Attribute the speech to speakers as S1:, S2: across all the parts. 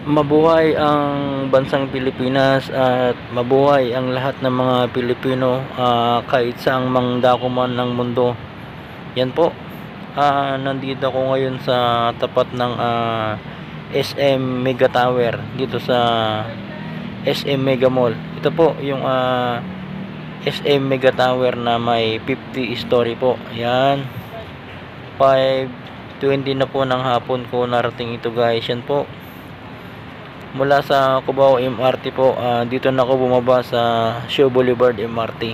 S1: Mabuhay ang bansang Pilipinas at mabuhay ang lahat ng mga Pilipino, kahit saang mangdako man ng mundo. Yan po. Nandito ako ngayon sa tapat ng SM Mega Tower dito sa SM Mega Mall. Ito po yung SM Mega Tower na may 50 story po. Yan. 5:20 na po ng hapon ko narating ito, guys. Yan po. Mula sa Cubao MRT po, dito na ako bumaba sa Shaw Boulevard MRT.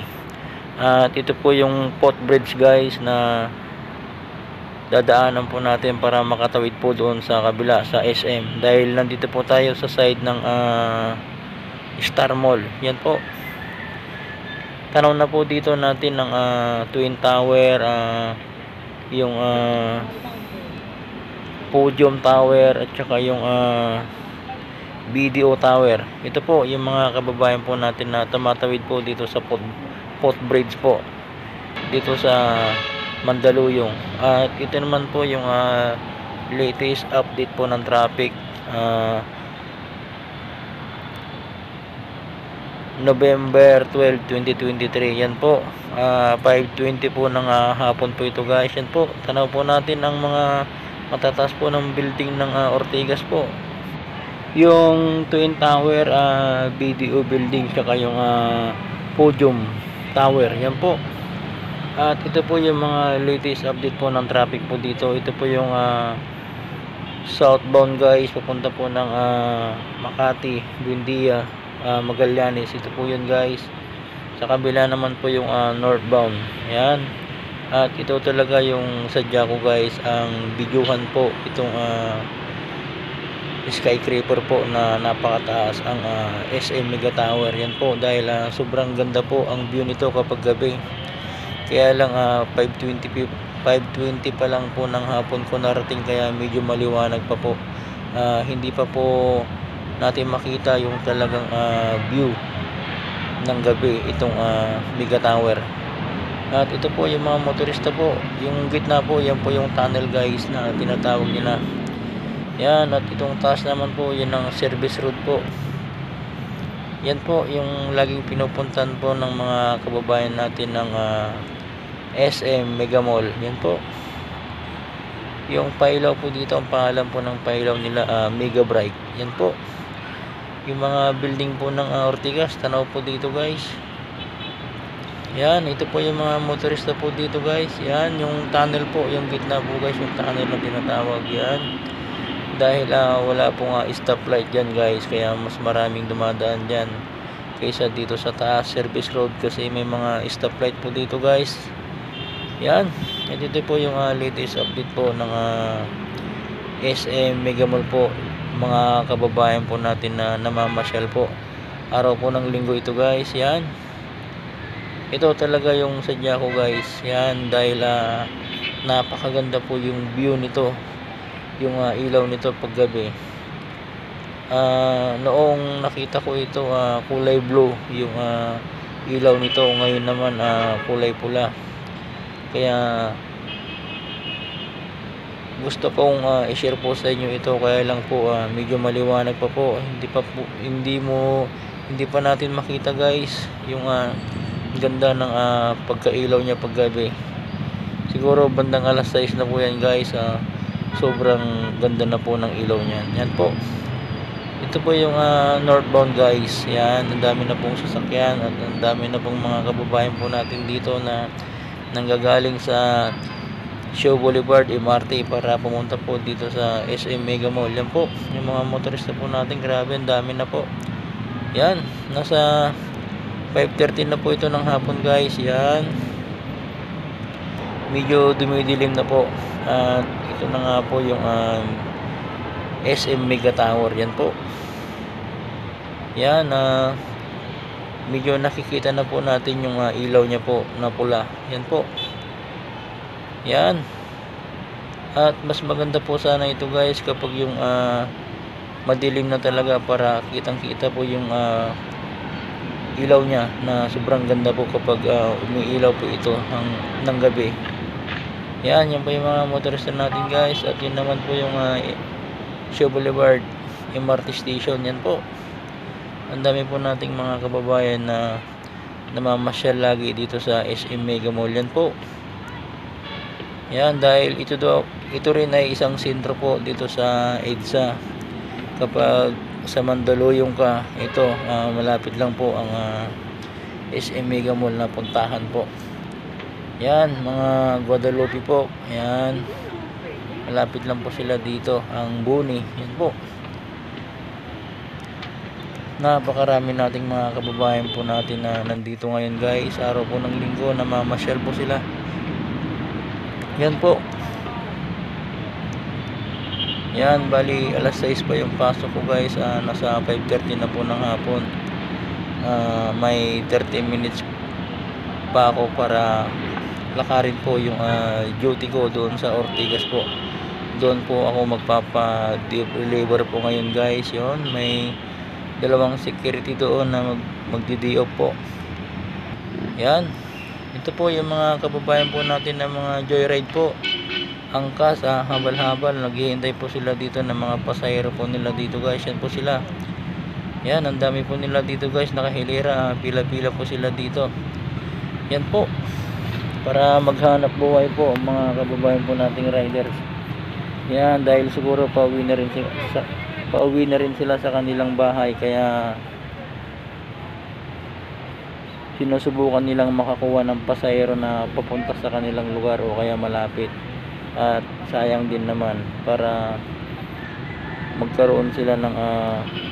S1: At ito po yung footbridge, guys, na dadaanan po natin para makatawid po doon sa kabila sa SM. Dahil nandito po tayo sa side ng Star Mall. Yan po. Tanaw na po dito natin ng Twin Tower, yung Podium Tower, at saka yung BDO Tower. Ito po yung mga kababayan po natin na tumatawid po dito sa footbridge po dito sa Mandaluyong. At ito naman po yung latest update po ng traffic, November 12, 2023. Yan po, 5:20 po ng hapon po ito, guys. Yan po, tanaw po natin ang mga matataas po ng building ng Ortigas po, yung Twin Tower, BDO building, saka yung Podium Tower. Yan po. At ito po yung mga latest update po ng traffic po dito. Ito po yung southbound, guys, papunta po ng Makati, Buendia, Magallanes. Ito po yun, guys. Sa kabila naman po yung northbound. Yan. At ito talaga yung sadya ko, guys, ang videohan po itong skyscraper po na napakataas, ang SM Mega Tower. Yan po, dahil sobrang ganda po ang view nito kapag gabi. Kaya lang 5:20 pa lang po ng hapon ko narating, kaya medyo maliwanag pa po. Hindi pa po natin makita yung talagang view ng gabi itong Mega Tower. At ito po yung mga motorista po, yung gitna po, yan po yung tunnel, guys, na tinatawag nila. Yan. At itong taas naman po, yan ang service road po. Yan po yung laging pinupuntan po ng mga kababayan natin ng SM Mega Mall. Yan po yung pailaw po dito, ang pangalan po ng pailaw nila, Mega Bright. Yan po yung mga building po ng Ortigas. Tanaw po dito, guys. Yan, ito po yung mga motorista po dito, guys. Yan yung tunnel po, yung gitna po, guys, yung tunnel na tinatawag. Yan, dahil wala pong stoplight dyan, guys, kaya mas maraming dumadaan dyan kaysa dito sa taas service road, kasi may mga stoplight po dito, guys. Yan. At ito po yung latest update po ng SM Mega Mall po, mga kababayan po natin na namamasyal po. Araw po ng linggo ito, guys. Yan. Ito talaga yung sadya ko, guys. Yan, dahil napakaganda po yung view nito, yung ilaw nito pag gabi. Noong nakita ko ito, kulay blue yung ilaw nito. Ngayon naman kulay pula. Kaya gusto kong i-share po sa inyo ito, kaya lang po medyo maliwanag pa po. Hindi pa natin makita, guys, yung ganda ng pagkailaw niya pag gabi. Siguro bandang alas 6 na po yan, guys. Sobrang ganda na po ng ilaw niyan. Yan po. Ito po yung northbound, guys. Yan, ang dami na pong sasakyan at ang dami na pong mga kababayan po natin dito na nanggagaling sa Shaw Boulevard MRT para pumunta po dito sa SM Mega Mall. Yan po yung mga motorista po natin. Grabe, ang dami na po. Yan, nasa 5:13 na po ito ng hapon, guys. Yan, medyo dumidilim na po. At ito na nga po yung SM Mega Tower. Yan po. Yan, medyo nakikita na po natin yung ilaw niya po na pula. Yan po. Yan. At mas maganda po sana ito, guys, kapag yung madilim na talaga, para kitang kita po yung ilaw niya, na sobrang ganda po kapag umiilaw po ito ng gabi. Yan po yung mga motorista natin, guys. At yun naman po yung Shaw Boulevard MRT station. Yan po, ang dami po nating mga kababayan na namamasyal lagi dito sa SM Mega Mall. Yan po, yan, dahil ito rin ay isang sentro po dito sa EDSA. Kapag sa Mandaluyong ka, ito malapit lang po ang SM Mega Mall na puntahan po. Yan, mga Guadalupe po, yan, malapit lang po sila dito. Ang Buni, yan po, napakarami nating mga kababayan po natin na nandito ngayon guys, araw po ng linggo, na mamasyal po sila. Yan po, yan, bali alas 6 pa yung pasok ko guys, nasa 5:30 na po ng hapon. May 30 minutes pa ako para lakarin po yung duty ko doon sa Ortigas po. Doon po ako magpapa-deliver po ngayon guys. Yon, may dalawang security doon na magdi-day off po. Yan, ito po yung mga kababayan po natin na mga joyride po. Angkas, habal-habal, naghihintay po sila dito ng mga pasahero po nila dito guys. Yan po sila. Yan, ang dami po nila dito guys, nakahilera, pila-pila po sila dito. Yan po, para maghanap buhay po ang mga kababayan po nating riders. Yan, dahil siguro pauwi na rin sila sa kanilang bahay, kaya sinusubukan nilang makakuha ng pasahero na papunta sa kanilang lugar o kaya malapit. At sayang din naman, para magkaroon sila ng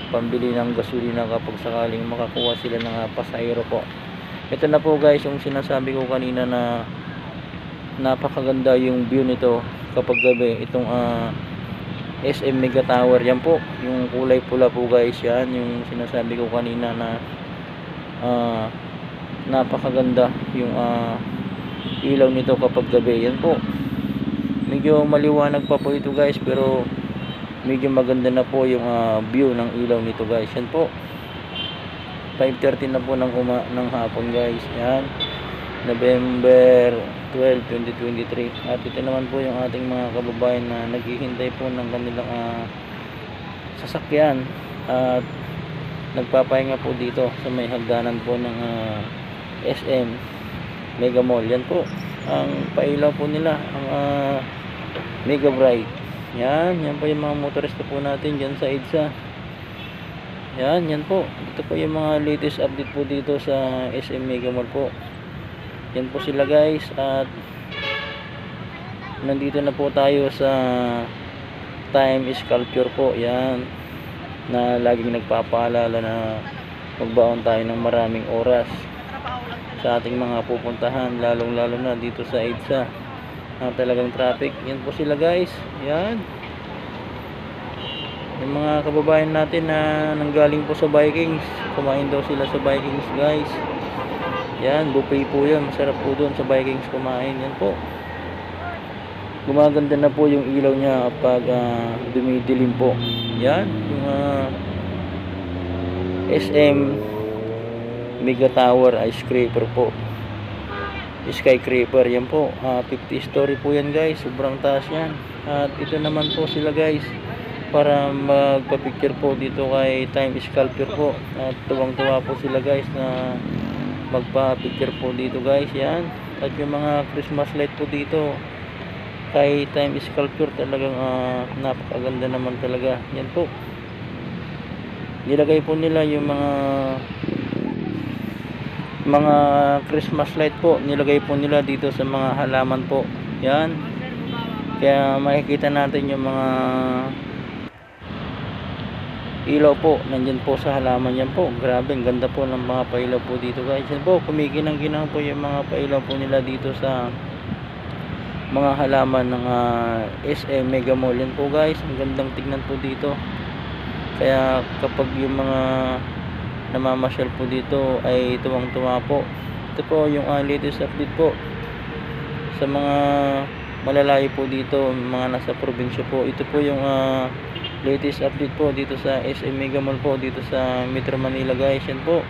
S1: pambili ng gasolina kapag sakaling makakuha sila ng pasahero po. Ito na po guys yung sinasabi ko kanina na napakaganda yung view nito kapag gabi. Itong SM Mega Tower, yan po, yung kulay pula po guys, yan yung sinasabi ko kanina na napakaganda yung ilaw nito kapag gabi. Yan po, medyo maliwanag pa po ito guys, pero medyo maganda na po yung view ng ilaw nito guys. Yan po, 5:30 na po ng hapon guys. Yan, November 12, 2023. At ito naman po yung ating mga kababayan na naghihintay po ng kanilang sasakyan at nagpapahinga po dito sa may hagdanan po ng SM Mega Mall. Yan po ang pailaw po nila, ang Mega Bright. Yan po yung mga motorista po natin dyan sa EDSA. Yan po, ito po yung mga latest update po dito sa SM Mega Mall po. Yan po sila guys, at nandito na po tayo sa time sculpture po. Yan, na laging nagpapaalala na magbaon tayo ng maraming oras sa ating mga pupuntahan, lalong lalo na dito sa EDSA na talagang traffic. Yan po sila guys. Yan, yung mga kababayan natin na nanggaling po sa Vikings, kumain daw sila sa Vikings guys. Yan, buffet po yan, masarap po doon sa Vikings kumain. Yan po, gumaganda na po yung ilaw niya kapag dumidilim po. Yan, yung SM Mega Tower skyscraper po. Skyscraper, yan po, 50 story po yan guys, sobrang taas yan. At ito naman po sila guys, para magpa-picture po dito kay time sculpture po. At tuwang-tuwa po sila guys na magpa-picture po dito guys. Yan, at yung mga Christmas light po dito kay time sculpture, talagang napakaganda naman talaga. Yan po, nilagay po nila yung mga Christmas light po, nilagay po nila dito sa mga halaman po. Yan, kaya makikita natin yung mga ilaw po nandyan po sa halaman. Yan po, grabe, ang ganda po ng mga pailaw po dito guys. Yan po, kumikinang-kinang po yung mga pailaw po nila dito sa mga halaman ng SM Mega Mall. Yan po guys, ang gandang tignan po dito. Kaya kapag yung mga namamasyal po dito ay tuwang-tuwa po. Ito po yung latest update po sa mga malalayo po dito, mga nasa probinsya po. Ito po yung latest update po dito sa SM Mega Mall po dito sa Metro Manila guys. Yan po,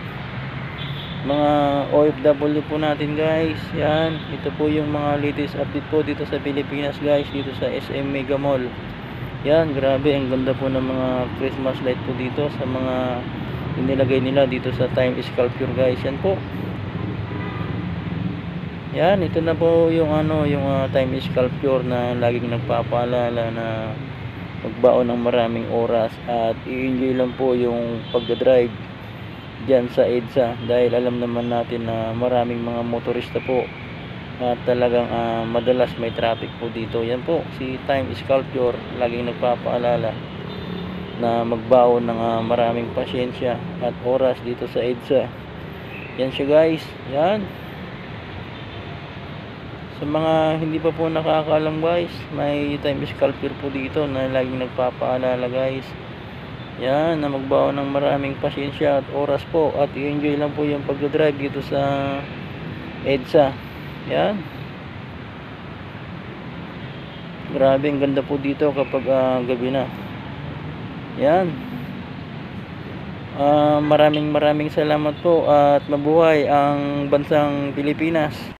S1: mga OFW po natin guys. Yan, ito po yung mga latest update po dito sa Pilipinas guys, dito sa SM Mega Mall. Yan, grabe, ang ganda po ng mga Christmas light po dito sa mga inilagay nila dito sa Time Sculpture guys. Yan po. Yan, ito na po yung Time Sculpture na laging nagpapaalala na magbaon ng maraming oras at i-enjoy lang po yung pagdadrive dyan sa EDSA, dahil alam naman natin na maraming mga motorista po at talagang madalas may traffic po dito. Yan po si Time Sculpture, laging nagpapaalala na magbaon ng maraming pasyensya at oras dito sa EDSA. Yan siya guys. Yan, sa mga hindi pa po nakakaalam guys, may Time Sculpture po dito na laging nagpapaalala guys. Yan, na magbaon ng maraming pasyensya at oras po at i-enjoy lang po yung pagdadrive dito sa EDSA. Yan, grabe, ang ganda po dito kapag gabi na. Yan, maraming salamat po at mabuhay ang bansang Pilipinas.